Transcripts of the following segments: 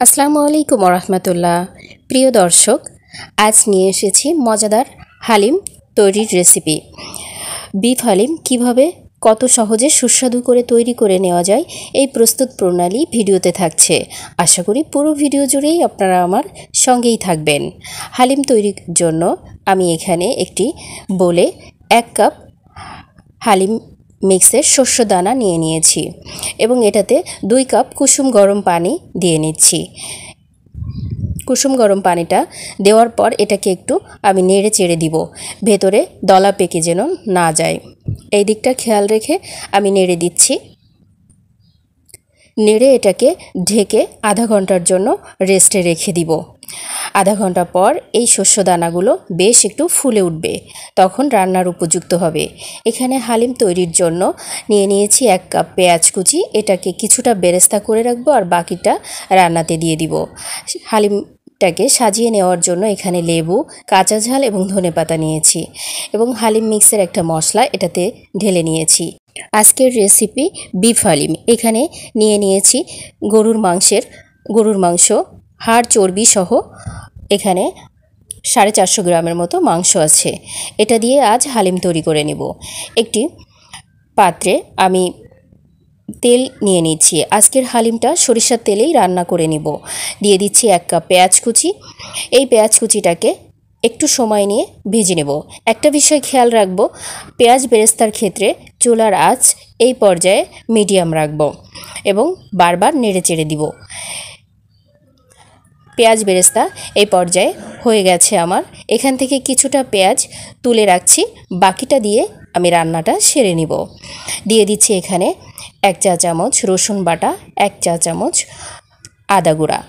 আসসালামু আলাইকুম রহমতুল্লাহ। প্রিয় দর্শক, আজ নিয়ে এসেছি মজাদার হালিম তৈরির রেসিপি। বিফ হালিম কিভাবে কত সহজে সুস্বাদু করে তৈরি করে নেওয়া যায় এই প্রস্তুত প্রণালী ভিডিওতে থাকছে। আশা করি পুরো ভিডিও জুড়েই আপনারা আমার সঙ্গেই থাকবেন। হালিম তৈরির জন্য আমি এখানে একটি বোলে 1 কাপ হালিম মিক্সের শস্য দানা নিয়ে নিয়েছি এবং এটাতে 2 কাপ কুসুম গরম পানি দিয়ে নিচ্ছি। কুসুম গরম পানিটা দেওয়ার পর এটাকে একটু আমি নেড়ে চেড়ে দিব, ভেতরে দলা পেকে যেন না যায়। এই দিকটা খেয়াল রেখে আমি নেড়ে দিচ্ছি। নেড়ে এটাকে ঢেকে আধা ঘন্টার জন্য রেস্টে রেখে দিব। আধা ঘন্টা পর এই শস্য দানাগুলো বেশ একটু ফুলে উঠবে, তখন রান্নার উপযুক্ত হবে। এখানে হালিম তৈরির জন্য নিয়ে নিয়েছি 1 কাপ পেঁয়াজ কুচি। এটাকে কিছুটা বেরেস্তা করে রাখবো আর বাকিটা রান্নাতে দিয়ে দিব। হালিমটাকে সাজিয়ে নেওয়ার জন্য এখানে লেবু, কাঁচা ঝাল এবং ধনেপাতা নিয়েছি এবং হালিম মিক্সের একটা মশলা এটাতে ঢেলে নিয়েছি। আজকের রেসিপি বিফ হালিম। এখানে নিয়ে নিয়েছি গরুর মাংস, হাড় চর্বি সহ এখানে 450 গ্রামের মতো মাংস আছে। এটা দিয়ে আজ হালিম তৈরি করে নেব। একটি পাত্রে আমি তেল নিয়ে নিচ্ছি। আজকের হালিমটা সরিষার তেলেই রান্না করে নেব। দিয়ে দিচ্ছি 1 কাপ পেঁয়াজ কুচি। এই পেঁয়াজ কুচিটাকে একটু সময় নিয়ে ভেজে নেব। একটা বিষয় খেয়াল রাখব, পেঁয়াজ বেরেস্তার ক্ষেত্রে চুলার আঁচ এই পর্যায়ে মিডিয়াম রাখব এবং বারবার নেড়ে চেড়ে দিব। পেঁয়াজ বেরেস্তা এই পর্যায়ে হয়ে গেছে আমার। এখান থেকে কিছুটা পেঁয়াজ তুলে রাখছি, বাকিটা দিয়ে আমি রান্নাটা সেরে নিব। দিয়ে দিচ্ছি এখানে 1 চা চামচ রসুন বাটা, 1 চা চামচ আদা গুঁড়া।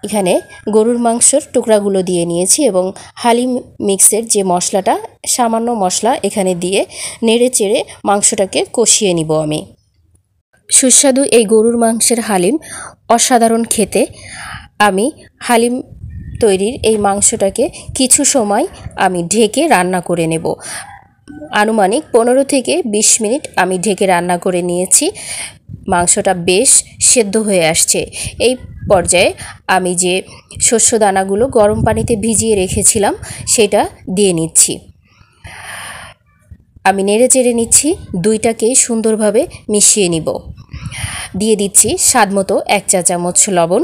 এখানে গরুর মাংসের টুকরাগুলো দিয়ে নিয়েছি এবং হালিম মিক্সের যে মশলাটা, সামান্য মশলা এখানে দিয়ে নেড়ে চেড়ে মাংসটাকে কষিয়ে নিব আমি। সুস্বাদু এই গরুর মাংসের হালিম অসাধারণ খেতে। আমি হালিম তৈরির এই মাংসটাকে কিছু সময় আমি ঢেকে রান্না করে নেব। আনুমানিক 15 থেকে 20 মিনিট আমি ঢেকে রান্না করে নিয়েছি। মাংসটা বেশ সেদ্ধ হয়ে আসছে। এই পর্যায়ে আমি যে শস্য দানাগুলো গরম পানিতে ভিজিয়ে রেখেছিলাম সেটা দিয়ে নিচ্ছি। আমি নেড়ে চেড়ে নিচ্ছি, দুইটাকেই সুন্দরভাবে মিশিয়ে নিব। দিয়ে দিচ্ছি স্বাদমতো 1 চা চামচ লবণ,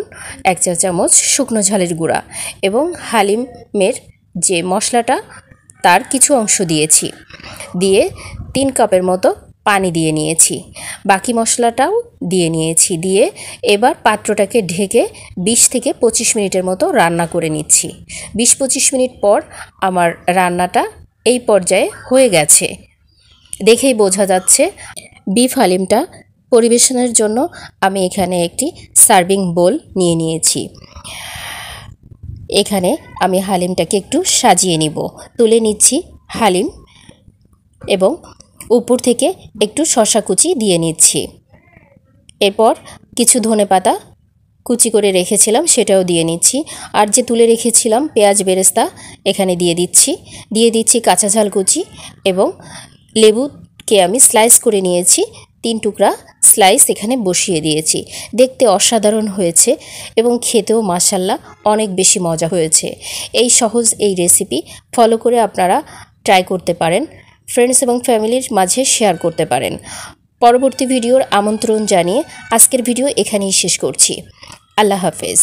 1 চা চামচ শুকনো ঝালের গুঁড়া এবং হালিমের যে মশলাটা তার কিছু অংশ দিয়েছি। দিয়ে 3 কাপের মতো পানি দিয়ে নিয়েছি, বাকি মশলাটাও দিয়ে নিয়েছি। দিয়ে এবার পাত্রটাকে ঢেকে 20 থেকে 25 মিনিটের মতো রান্না করে নিচ্ছি। 20-25 মিনিট পর আমার রান্নাটা এই পর্যায়ে হয়ে গেছে, দেখেই বোঝা যাচ্ছে। বিফ হালিমটা পরিবেশনের জন্য আমি এখানে একটি সার্ভিং বোল নিয়ে নিয়েছি। এখানে আমি হালিমটাকে একটু সাজিয়ে নিব। তুলে নিচ্ছি হালিম এবং উপর থেকে একটু শসা কুচি দিয়ে নিচ্ছি। এরপর কিছু ধনেপাতা কুচি করে রেখেছিলাম সেটাও দিয়ে নিচ্ছি। আর যে তুলে রেখেছিলাম পেঁয়াজ বেরেস্তা এখানে দিয়ে দিচ্ছি কাঁচা ঝাল কুচি এবং লেবুকে আমি স্লাইস করে নিয়েছি, 3 টুকরা স্লাইস এখানে বসিয়ে দিয়েছি। দেখতে অসাধারণ হয়েছে এবং খেতেও মাশাআল্লাহ অনেক বেশি মজা হয়েছে। এই সহজ এই রেসিপি ফলো করে আপনারা ট্রাই করতে পারেন, ফ্রেন্ডস এবং ফ্যামিলির মাঝে শেয়ার করতে পারেন। পরবর্তী ভিডিওর আমন্ত্রণ জানিয়ে আজকের ভিডিও এখানেই শেষ করছি। আল্লাহ হাফেজ।